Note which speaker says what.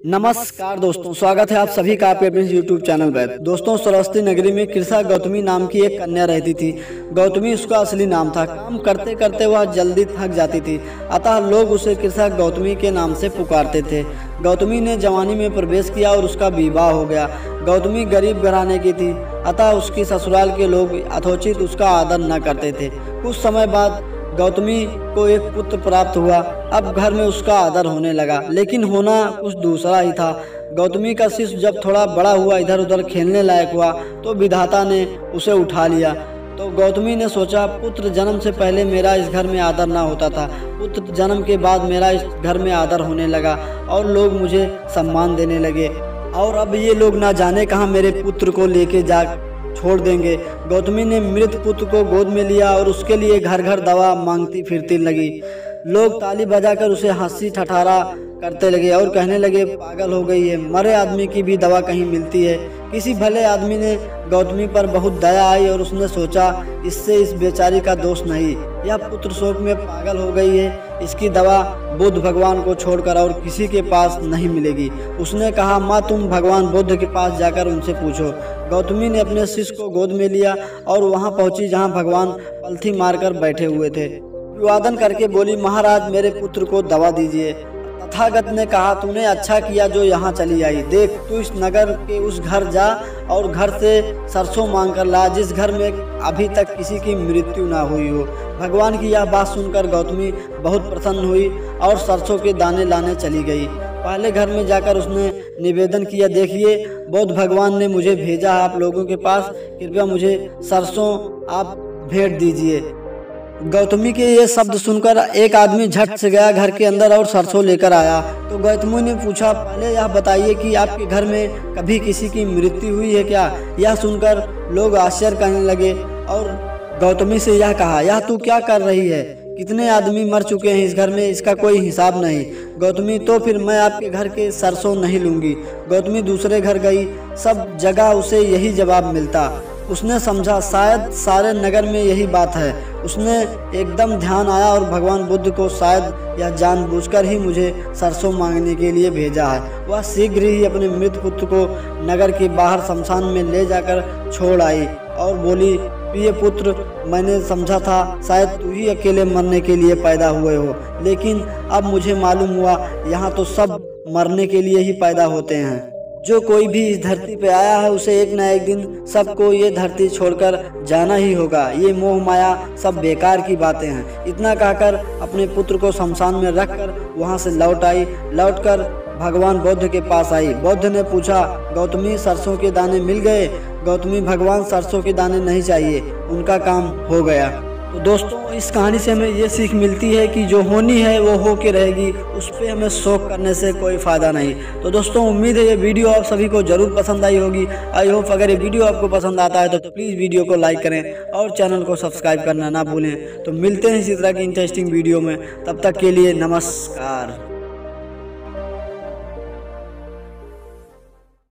Speaker 1: नमस्कार दोस्तों, स्वागत है आप सभी का आपके अपने यूट्यूब चैनल पर। दोस्तों, सरस्वती नगरी में कृषा गौतमी नाम की एक कन्या रहती थी। गौतमी उसका असली नाम था। काम करते करते वह जल्दी थक जाती थी, अतः लोग उसे कृषा गौतमी के नाम से पुकारते थे। गौतमी ने जवानी में प्रवेश किया और उसका विवाह हो गया। गौतमी गरीब घराने की थी, अतः उसकी ससुराल के लोग यथोचित उसका आदर न करते थे। कुछ समय बाद गौतमी को एक पुत्र प्राप्त हुआ। अब घर में उसका आदर होने लगा, लेकिन होना कुछ दूसरा ही था। गौतमी का शिशु जब थोड़ा बड़ा हुआ, इधर उधर खेलने लायक हुआ, तो विधाता ने उसे उठा लिया। तो गौतमी ने सोचा, पुत्र जन्म से पहले मेरा इस घर में आदर ना होता था, पुत्र जन्म के बाद मेरा इस घर में आदर होने लगा और लोग मुझे सम्मान देने लगे, और अब ये लोग ना जाने कहाँ मेरे पुत्र को लेके जा छोड़ देंगे। गौतमी ने मृत पुत्र को गोद में लिया और उसके लिए घर घर दवा मांगती फिरती लगी। लोग ताली बजाकर उसे हंसी ठठारा करते लगे और कहने लगे, पागल हो गई है, मरे आदमी की भी दवा कहीं मिलती है। किसी भले आदमी ने गौतमी पर बहुत दया आई और उसने सोचा, इससे इस बेचारी का दोष नहीं, यह पुत्र शोक में पागल हो गई है, इसकी दवा बुद्ध भगवान को छोड़कर और किसी के पास नहीं मिलेगी। उसने कहा, माँ तुम भगवान बुद्ध के पास जाकर उनसे पूछो। गौतमी ने अपने शिष्य को गोद में लिया और वहां पहुंची जहां भगवान पलथी मारकर बैठे हुए थे। अभिवादन करके बोली, महाराज मेरे पुत्र को दवा दीजिए। तथागत ने कहा, तूने अच्छा किया जो यहाँ चली आई। देख, तू इस नगर के उस घर जा और घर से सरसों मांग कर ला, जिस घर में अभी तक किसी की मृत्यु ना हुई हो। भगवान की यह बात सुनकर गौतमी बहुत प्रसन्न हुई और सरसों के दाने लाने चली गई। पहले घर में जाकर उसने निवेदन किया, देखिए बौद्ध भगवान ने मुझे भेजा है आप लोगों के पास, कृपया मुझे सरसों आप भेंट दीजिए। गौतमी के ये शब्द सुनकर एक आदमी झट से गया घर के अंदर और सरसों लेकर आया। तो गौतमी ने पूछा, पहले यह बताइए कि आपके घर में कभी किसी की मृत्यु हुई है क्या? यह सुनकर लोग आश्चर्य करने लगे और गौतमी से यह कहा, यह तू क्या कर रही है? कितने आदमी मर चुके हैं इस घर में, इसका कोई हिसाब नहीं। गौतमी, तो फिर मैं आपके घर के सरसों नहीं लूंगी। गौतमी दूसरे घर गई, सब जगह उसे यही जवाब मिलता। उसने समझा शायद सारे नगर में यही बात है। उसने एकदम ध्यान आया और भगवान बुद्ध को शायद यह जानबूझकर ही मुझे सरसों मांगने के लिए भेजा है। वह शीघ्र ही अपने मृत पुत्र को नगर के बाहर शमशान में ले जाकर छोड़ आई और बोली, प्रिय पुत्र, मैंने समझा था शायद तू ही अकेले मरने के लिए पैदा हुए हो, लेकिन अब मुझे मालूम हुआ यहाँ तो सब मरने के लिए ही पैदा होते हैं। जो कोई भी इस धरती पे आया है उसे एक न एक दिन सबको ये धरती छोड़कर जाना ही होगा। ये मोह माया सब बेकार की बातें हैं। इतना कहकर अपने पुत्र को शमशान में रखकर वहाँ से लौट आई। लौटकर भगवान बुद्ध के पास आई। बुद्ध ने पूछा, गौतमी सरसों के दाने मिल गए? गौतमी, भगवान सरसों के दाने नहीं चाहिए, उनका काम हो गया। तो दोस्तों, इस कहानी से हमें ये सीख मिलती है कि जो होनी है वो हो के रहेगी, उस पर हमें शौक करने से कोई फ़ायदा नहीं। तो दोस्तों, उम्मीद है ये वीडियो आप सभी को ज़रूर पसंद आई होगी। आई होप अगर ये वीडियो आपको पसंद आता है तो प्लीज़ वीडियो को लाइक करें और चैनल को सब्सक्राइब करना ना भूलें। तो मिलते हैं इसी तरह की इंटरेस्टिंग वीडियो में, तब तक के लिए नमस्कार।